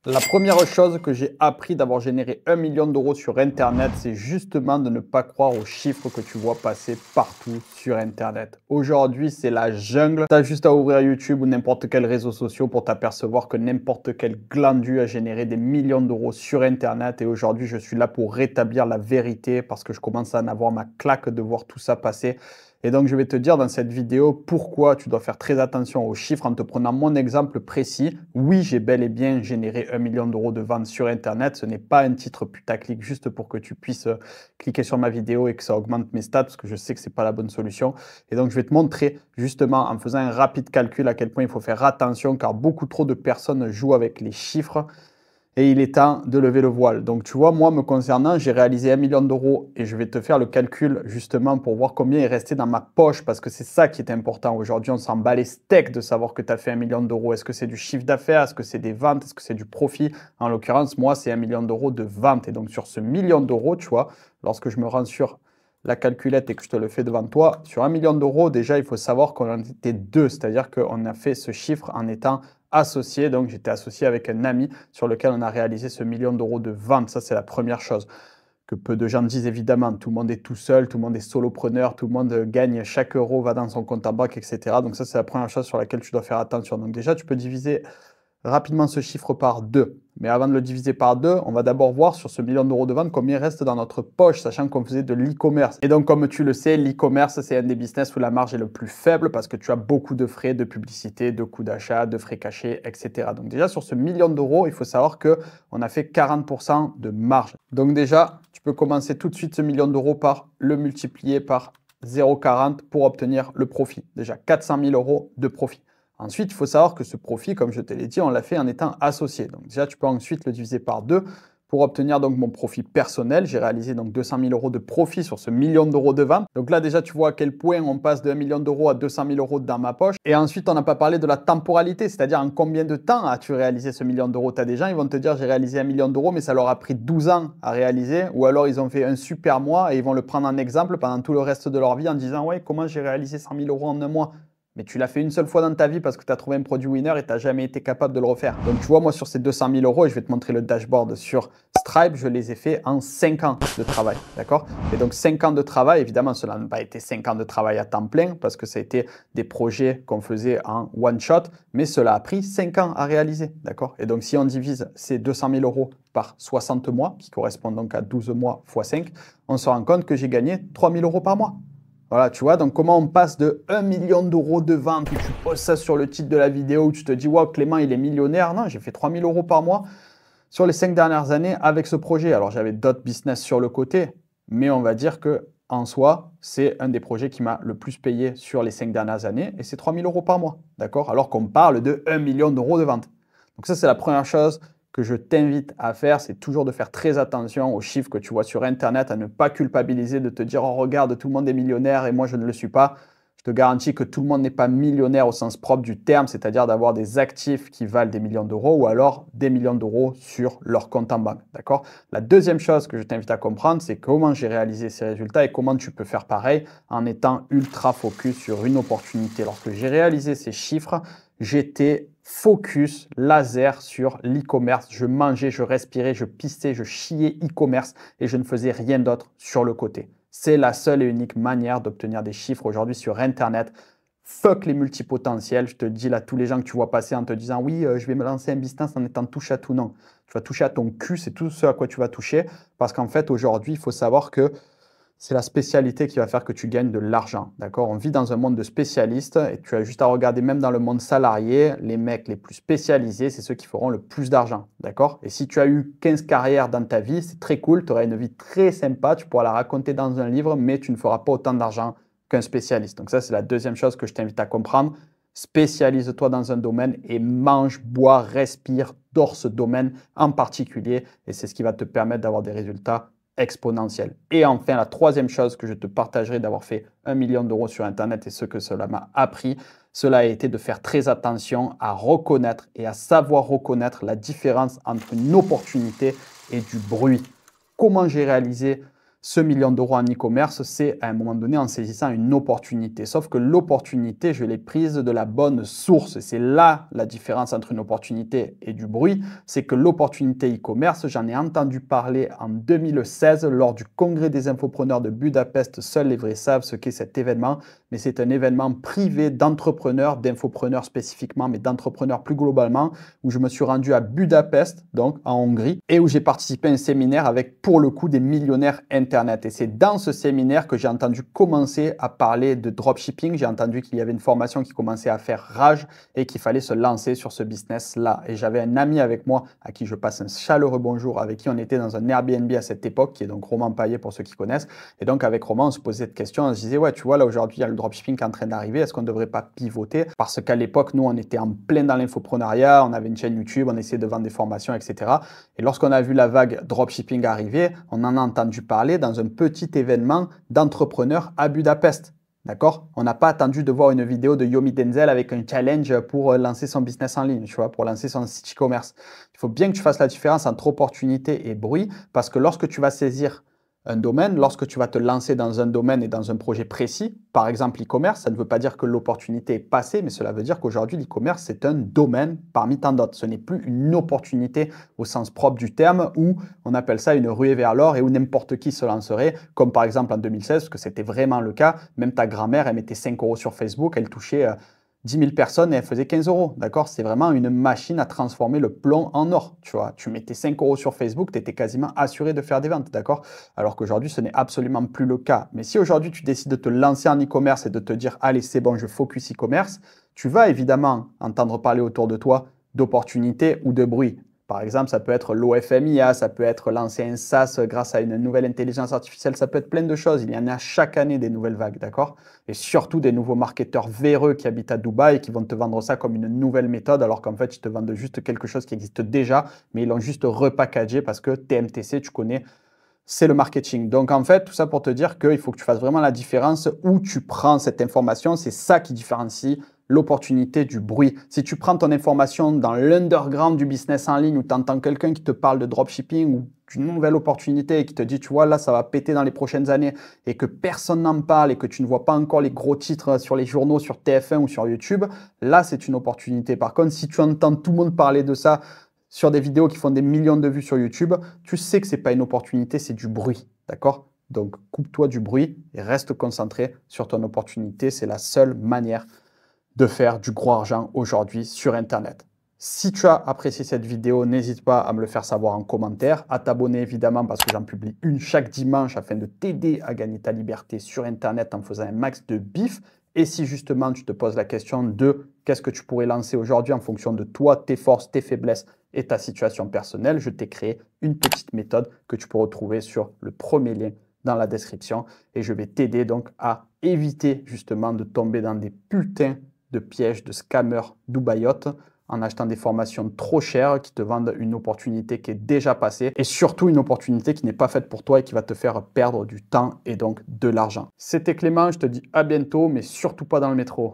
La première chose que j'ai appris d'avoir généré 1 million d'euros sur Internet, c'est justement de ne pas croire aux chiffres que tu vois passer partout sur Internet. Aujourd'hui, c'est la jungle. Tu as juste à ouvrir YouTube ou n'importe quel réseau social pour t'apercevoir que n'importe quel glandu a généré des millions d'euros sur Internet. Et aujourd'hui, je suis là pour rétablir la vérité parce que je commence à en avoir ma claque de voir tout ça passer. Et donc, je vais te dire dans cette vidéo pourquoi tu dois faire très attention aux chiffres en te prenant mon exemple précis. Oui, j'ai bel et bien généré 1 million d'euros de ventes sur Internet. Ce n'est pas un titre putaclic juste pour que tu puisses cliquer sur ma vidéo et que ça augmente mes stats parce que je sais que ce n'est pas la bonne solution. Et donc, je vais te montrer justement en faisant un rapide calcul à quel point il faut faire attention car beaucoup trop de personnes jouent avec les chiffres. Et il est temps de lever le voile. Donc, tu vois, moi, me concernant, j'ai réalisé 1 million d'euros et je vais te faire le calcul justement pour voir combien est resté dans ma poche parce que c'est ça qui est important. Aujourd'hui, on s'en bat les steaks de savoir que tu as fait 1 million d'euros. Est-ce que c'est du chiffre d'affaires? Est-ce que c'est des ventes? Est-ce que c'est du profit? En l'occurrence, moi, c'est 1 million d'euros de ventes. Et donc, sur ce 1 million d'euros, tu vois, lorsque je me rends sur la calculette et que je te le fais devant toi, sur 1 million d'euros, déjà, il faut savoir qu'on en était deux. C'est-à-dire qu'on a fait ce chiffre en étant associé. Donc, j'étais associé avec un ami sur lequel on a réalisé ce 1 million d'euros de vente. Ça, c'est la première chose que peu de gens disent évidemment. Tout le monde est tout seul, tout le monde est solopreneur, tout le monde gagne chaque euro, va dans son compte en banque, etc. Donc, ça, c'est la première chose sur laquelle tu dois faire attention. Donc, déjà, tu peux diviser rapidement ce chiffre par 2. Mais avant de le diviser par 2, on va d'abord voir sur ce 1 million d'euros de vente combien reste dans notre poche, sachant qu'on faisait de l'e-commerce. Et donc, comme tu le sais, l'e-commerce, c'est un des business où la marge est le plus faible parce que tu as beaucoup de frais de publicité, de coûts d'achat, de frais cachés, etc. Donc déjà, sur ce 1 million d'euros, il faut savoir qu'on a fait 40% de marge. Donc déjà, tu peux commencer tout de suite ce 1 million d'euros par le multiplier par 0,40 pour obtenir le profit. Déjà, 400 000 euros de profit. Ensuite, il faut savoir que ce profit, comme je te l'ai dit, on l'a fait en étant associé. Donc déjà, tu peux ensuite le diviser par 2 pour obtenir donc mon profit personnel. J'ai réalisé donc 200 000 euros de profit sur ce 1 million d'euros de vente. Donc là, déjà, tu vois à quel point on passe de 1 million d'euros à 200 000 euros dans ma poche. Et ensuite, on n'a pas parlé de la temporalité, c'est-à-dire en combien de temps as-tu réalisé ce 1 million d'euros. Tu as des gens, ils vont te dire, j'ai réalisé 1 million d'euros, mais ça leur a pris 12 ans à réaliser. Ou alors, ils ont fait un super mois et ils vont le prendre en exemple pendant tout le reste de leur vie en disant, ouais, comment j'ai réalisé 100 000 euros en un mois? Mais tu l'as fait une seule fois dans ta vie parce que tu as trouvé un produit winner et tu n'as jamais été capable de le refaire. Donc tu vois, moi sur ces 200 000 euros, et je vais te montrer le dashboard sur Stripe, je les ai fait en 5 ans de travail. D'accord? Et donc 5 ans de travail, évidemment, cela n'a pas été 5 ans de travail à temps plein parce que ça a été des projets qu'on faisait en one shot, mais cela a pris 5 ans à réaliser. D'accord? Et donc si on divise ces 200 000 euros par 60 mois, qui correspondent donc à 12 mois x 5, on se rend compte que j'ai gagné 3 000 euros par mois. Voilà, tu vois, donc comment on passe de 1 million d'euros de vente où tu poses ça sur le titre de la vidéo où tu te dis, waouh, Clément, il est millionnaire. Non, j'ai fait 3 000 euros par mois sur les 5 dernières années avec ce projet. Alors, j'avais d'autres business sur le côté, mais on va dire que en soi, c'est un des projets qui m'a le plus payé sur les 5 dernières années et c'est 3 000 euros par mois, d'accord? Alors qu'on parle de 1 million d'euros de vente. Donc ça, c'est la première chose que je t'invite à faire, c'est toujours de faire très attention aux chiffres que tu vois sur Internet, à ne pas culpabiliser, de te dire « Oh, regarde, tout le monde est millionnaire et moi, je ne le suis pas ». Je te garantis que tout le monde n'est pas millionnaire au sens propre du terme, c'est-à-dire d'avoir des actifs qui valent des millions d'euros ou alors des millions d'euros sur leur compte en banque. D'accord? La deuxième chose que je t'invite à comprendre, c'est comment j'ai réalisé ces résultats et comment tu peux faire pareil en étant ultra focus sur une opportunité. Lorsque j'ai réalisé ces chiffres, j'étais focus laser sur l'e-commerce. Je mangeais, je respirais, je pissais, je chiais e-commerce et je ne faisais rien d'autre sur le côté. C'est la seule et unique manière d'obtenir des chiffres aujourd'hui sur Internet. Fuck les multipotentiels. Je te dis là, tous les gens que tu vois passer en te disant oui, je vais me lancer un business en étant touche à tout. Non, tu vas toucher à ton cul, c'est tout ce à quoi tu vas toucher. Parce qu'en fait, aujourd'hui, il faut savoir que c'est la spécialité qui va faire que tu gagnes de l'argent. D'accord? On vit dans un monde de spécialistes et tu as juste à regarder même dans le monde salarié, les mecs les plus spécialisés, c'est ceux qui feront le plus d'argent. D'accord? Et si tu as eu 15 carrières dans ta vie, c'est très cool, tu auras une vie très sympa, tu pourras la raconter dans un livre, mais tu ne feras pas autant d'argent qu'un spécialiste. Donc ça, c'est la deuxième chose que je t'invite à comprendre. Spécialise-toi dans un domaine et mange, bois, respire, dors ce domaine en particulier et c'est ce qui va te permettre d'avoir des résultats exponentielle. Et enfin, la troisième chose que je te partagerai d'avoir fait 1 million d'euros sur Internet et ce que cela m'a appris, cela a été de faire très attention à reconnaître et à savoir reconnaître la différence entre une opportunité et du bruit. Comment j'ai réalisé Ce million d'euros en e-commerce, c'est à un moment donné en saisissant une opportunité. Sauf que l'opportunité, je l'ai prise de la bonne source. C'est là la différence entre une opportunité et du bruit. C'est que l'opportunité e-commerce, j'en ai entendu parler en 2016 lors du congrès des infopreneurs de Budapest. Seuls les vrais savent ce qu'est cet événement. Mais c'est un événement privé d'entrepreneurs, d'infopreneurs spécifiquement, mais d'entrepreneurs plus globalement, où je me suis rendu à Budapest, donc en Hongrie, et où j'ai participé à un séminaire avec, pour le coup, des millionnaires Internet. Et c'est dans ce séminaire que j'ai entendu commencer à parler de dropshipping. J'ai entendu qu'il y avait une formation qui commençait à faire rage et qu'il fallait se lancer sur ce business-là. Et j'avais un ami avec moi à qui je passe un chaleureux bonjour, avec qui on était dans un Airbnb à cette époque, qui est donc Romain Paillet pour ceux qui connaissent. Et donc avec Romain, on se posait cette question, on se disait, ouais, tu vois, là aujourd'hui, il y a le dropshipping qui est en train d'arriver, est-ce qu'on ne devrait pas pivoter? Parce qu'à l'époque, nous, on était en plein dans l'infoprenariat, on avait une chaîne YouTube, on essayait de vendre des formations, etc. Et lorsqu'on a vu la vague dropshipping arriver, on en a entendu parler dans un petit événement d'entrepreneurs à Budapest. D'accord? On n'a pas attendu de voir une vidéo de Yomi Denzel avec un challenge pour lancer son business en ligne, tu vois, pour lancer son site e-commerce. Il faut bien que tu fasses la différence entre opportunité et bruit, parce que lorsque tu vas saisir un domaine, lorsque tu vas te lancer dans un domaine et dans un projet précis, par exemple l'e-commerce, ça ne veut pas dire que l'opportunité est passée, mais cela veut dire qu'aujourd'hui l'e-commerce c'est un domaine parmi tant d'autres. Ce n'est plus une opportunité au sens propre du terme où on appelle ça une ruée vers l'or et où n'importe qui se lancerait, comme par exemple en 2016, parce que c'était vraiment le cas. Même ta grand-mère, elle mettait 5 euros sur Facebook, elle touchait 10 000 personnes et elle faisait 15 euros, d'accord? C'est vraiment une machine à transformer le plomb en or, tu vois. Tu mettais 5 euros sur Facebook, tu étais quasiment assuré de faire des ventes, d'accord? Alors qu'aujourd'hui, ce n'est absolument plus le cas. Mais si aujourd'hui, tu décides de te lancer en e-commerce et de te dire, allez, c'est bon, je focus e-commerce, tu vas évidemment entendre parler autour de toi d'opportunités ou de bruit. Par exemple, ça peut être l'OFMIA, ça peut être lancer un SaaS grâce à une nouvelle intelligence artificielle, ça peut être plein de choses. Il y en a chaque année des nouvelles vagues, d'accord? Et surtout des nouveaux marketeurs véreux qui habitent à Dubaï et qui vont te vendre ça comme une nouvelle méthode, alors qu'en fait, ils te vendent juste quelque chose qui existe déjà, mais ils l'ont juste repackagé parce que TMTC, tu connais, c'est le marketing. Donc en fait, tout ça pour te dire qu'il faut que tu fasses vraiment la différence où tu prends cette information. C'est ça qui différencie l'opportunité du bruit. Si tu prends ton information dans l'underground du business en ligne où tu entends quelqu'un qui te parle de dropshipping ou d'une nouvelle opportunité et qui te dit, tu vois, là, ça va péter dans les prochaines années et que personne n'en parle et que tu ne vois pas encore les gros titres sur les journaux, sur TF1 ou sur YouTube, là, c'est une opportunité. Par contre, si tu entends tout le monde parler de ça sur des vidéos qui font des millions de vues sur YouTube, tu sais que ce n'est pas une opportunité, c'est du bruit, d'accord? Donc, coupe-toi du bruit et reste concentré sur ton opportunité. C'est la seule manière de faire du gros argent aujourd'hui sur Internet. Si tu as apprécié cette vidéo, n'hésite pas à me le faire savoir en commentaire, à t'abonner évidemment parce que j'en publie une chaque dimanche afin de t'aider à gagner ta liberté sur Internet en faisant un max de bif. Et si justement tu te poses la question de qu'est-ce que tu pourrais lancer aujourd'hui en fonction de toi, tes forces, tes faiblesses et ta situation personnelle, je t'ai créé une petite méthode que tu peux retrouver sur le premier lien dans la description. Et je vais t'aider donc à éviter justement de tomber dans des putains de pièges de scammers dubaïotes en achetant des formations trop chères qui te vendent une opportunité qui est déjà passée et surtout une opportunité qui n'est pas faite pour toi et qui va te faire perdre du temps et donc de l'argent. C'était Clément, je te dis à bientôt, mais surtout pas dans le métro.